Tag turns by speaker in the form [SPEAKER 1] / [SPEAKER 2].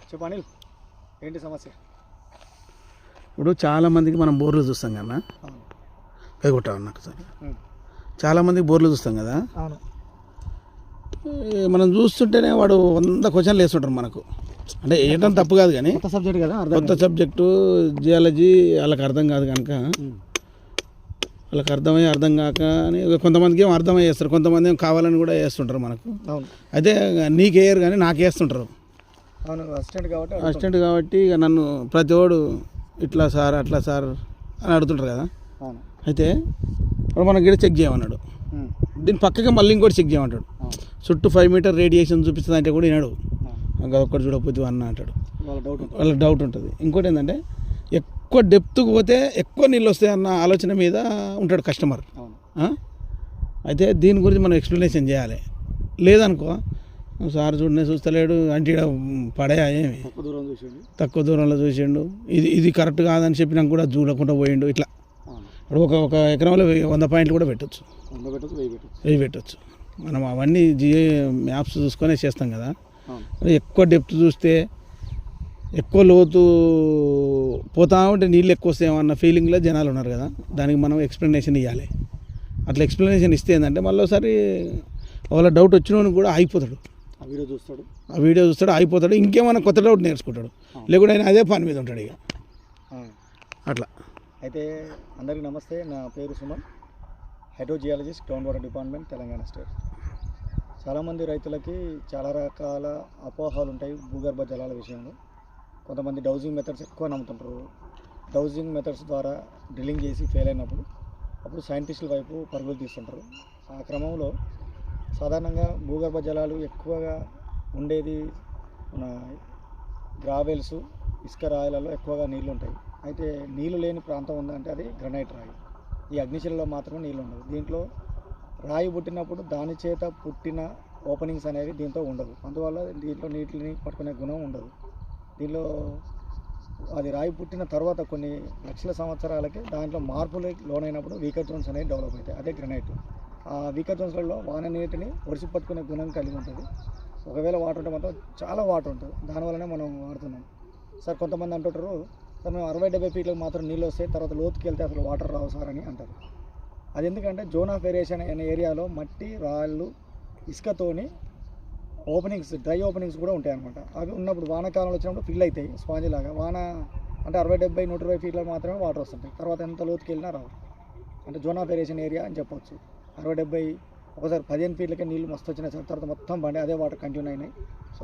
[SPEAKER 1] చెప్పు అనిల్, ఏంటి సమస్య?
[SPEAKER 2] ఇప్పుడు చాలామందికి మనం బోర్లు చూస్తాం కదా,
[SPEAKER 1] అవును.
[SPEAKER 2] కైగొట్టావు నాకు సార్. చాలామందికి బోర్లు చూస్తాం కదా,
[SPEAKER 1] అవును.
[SPEAKER 2] మనం చూస్తుంటేనే వాడు 100 క్వశ్చన్లు వేస్తుంటారు మనకు. అంటే ఏంటంటే తప్పు కాదు కానీ
[SPEAKER 1] కొత్త సబ్జెక్ట్ కదా,
[SPEAKER 2] కొత్త సబ్జెక్టు జియాలజీ వాళ్ళకి అర్థం కాదు కనుక వాళ్ళకి అర్థం కాక అని కొంతమందికి ఏమో అర్థమై చేస్తారు, కొంతమంది ఏమో కావాలని కూడా వేస్తుంటారు మనకు.
[SPEAKER 1] అవును.
[SPEAKER 2] అయితే నీకు వేయరు కానీ నాకు వేస్తుంటారు.
[SPEAKER 1] అవును,
[SPEAKER 2] అసిస్టెంట్ కాబట్టి ఇక నన్ను ప్రతి వాడు ఇట్లా సార్ అట్లా సార్ అని అడుగుతుంటారు కదా.
[SPEAKER 1] అవును.
[SPEAKER 2] అయితే ఇప్పుడు మనకి ఇక్కడ చెక్ చేయమన్నాడు, దీని పక్కగా మళ్ళీ ఇంకోటి చెక్ చేయమంటాడు. చుట్టూ 5 మీటర్ రేడియేషన్ చూపిస్తుంది అంటే కూడా వినాడు. ఇంకా ఒక్కటి చూడకపోతే అన్న అంటాడు, వాళ్ళకి డౌట్ ఉంటుంది. ఇంకోటి ఏంటంటే ఎక్కువ డెప్త్కి పోతే ఎక్కువ నీళ్ళు వస్తాయి అన్న ఆలోచన మీద ఉంటాడు కస్టమర్. అయితే దీని గురించి మనం ఎక్స్ప్లెనేషన్ చేయాలి. లేదనుకో సార్ చూడనే చూస్తలేడు అంటే పడేయా ఏమి తక్కువ దూరంలో చూసిండు, ఇది కరెక్ట్ కాదని చెప్పినాక కూడా చూడకుండా పోయిండు. ఇట్లా ఇప్పుడు ఒక ఎకరంలో 100 పాయింట్లు కూడా పెట్టచ్చు, 1000 పెట్టచ్చు. మనం అవన్నీ జియో మ్యాప్స్ చూసుకొనే చేస్తాం కదా. ఎక్కువ డెప్త్ చూస్తే ఎక్కువ లోతు పోతా ఉంటే నీళ్ళు ఎక్కువ వస్తాయేమన్న ఫీలింగ్లో జనాలు ఉన్నారు కదా. దానికి మనం ఎక్స్ప్లెనేషన్ ఇవ్వాలి. అట్లా ఎక్స్ప్లెనేషన్ ఇస్తే ఏంటంటే మళ్ళీ ఒకసారి వాళ్ళ డౌట్ వచ్చిన కూడా ఆగిపోతాడు. ఆ వీడియో చూస్తాడు ఆగిపోతాడు, ఇంకేమైనా కొత్త డౌట్ నేర్చుకుంటాడు. లేకుంటే ఆయన అదే పని మీద ఉంటాడు ఇక అట్లా.
[SPEAKER 1] అయితే అందరికీ నమస్తే, నా పేరు Suman, hydrogeologist, ground water department, Telangana state. చాలామంది రైతులకి చాలా రకాల అపోహలు ఉంటాయి భూగర్భ జలాల విషయంలో. కొంతమంది డౌజింగ్ మెథడ్స్ ఎక్కువ నమ్ముతుంటారు. డౌజింగ్ మెథడ్స్ ద్వారా డ్రిల్లింగ్ చేసి ఫెయిల్ అయినప్పుడు అప్పుడు సైంటిస్టుల వైపు పరుగులు తీస్తుంటారు. ఆ క్రమంలో సాధారణంగా భూగర్భ జలాలు ఎక్కువగా ఉండేది మన గ్రావెల్స్, ఇసుక రాయలలో ఎక్కువగా నీళ్ళు ఉంటాయి. అయితే నీళ్ళు లేని ప్రాంతం ఉందంటే అది గ్రనైట్ రాయి. ఈ అగ్నిశిలలో మాత్రమే నీళ్ళు ఉండవు. దీంట్లో రాయి పుట్టినప్పుడు దాని చేత పుట్టిన ఓపెనింగ్స్ అనేవి దీంతో ఉండవు. అందువల్ల దీంట్లో నీటిని పట్టుకునే గుణం ఉండదు. దీనిలో అది రాయి పుట్టిన తర్వాత కొన్ని లక్షల సంవత్సరాలకి దాంట్లో మార్పులు లోనైనప్పుడు వీకర్ జోన్స్ అనేవి డెవలప్ అవుతాయి. అదే గ్రనైట్. ఆ వీకర్ జోన్స్లలో వాన నీటిని ఒడిసి పట్టుకునే గుణం కలిగి ఉంటుంది. ఒకవేళ వాటర్ ఉంటే మాత్రం చాలా వాటర్ ఉంటుంది, దానివల్లనే మనం వాడుతున్నాం. సార్ కొంతమంది అంటుంటారు, సార్ మేము 60-70 ఫీట్లకు మాత్రం నీళ్ళు వస్తాయి, తర్వాత లోతుకి వెళ్తే అసలు వాటర్ రావు సార్ అని అంటారు. అది ఎందుకంటే జోన్ ఆఫ్ వేరియేషన్ అనే ఏరియాలో మట్టి, రాళ్ళు, ఇసుకతోని ఓపెనింగ్స్, డ్రై ఓపెనింగ్స్ కూడా ఉంటాయి అన్నమాట. అవి ఉన్నప్పుడు వానాకాలంలో వచ్చినప్పుడు ఫిల్ అవుతాయి స్పాంజ్ లాగా. వాన అంటే 60-70, 120 ఫీట్లకు మాత్రమే వాటర్ వస్తుంటాయి, తర్వాత ఎంత లోతుకి వెళ్ళినా రావు. అంటే జోన్ ఆఫ్ వేరియేషన్ ఏరియా అని చెప్పొచ్చు. 60-70 ఒకసారి 15 ఫీట్లకే నీళ్ళు మస్తు వచ్చినాయి సార్, తర్వాత మొత్తం బండి అదే వాటర్ కంటిన్యూ అయినాయి. సో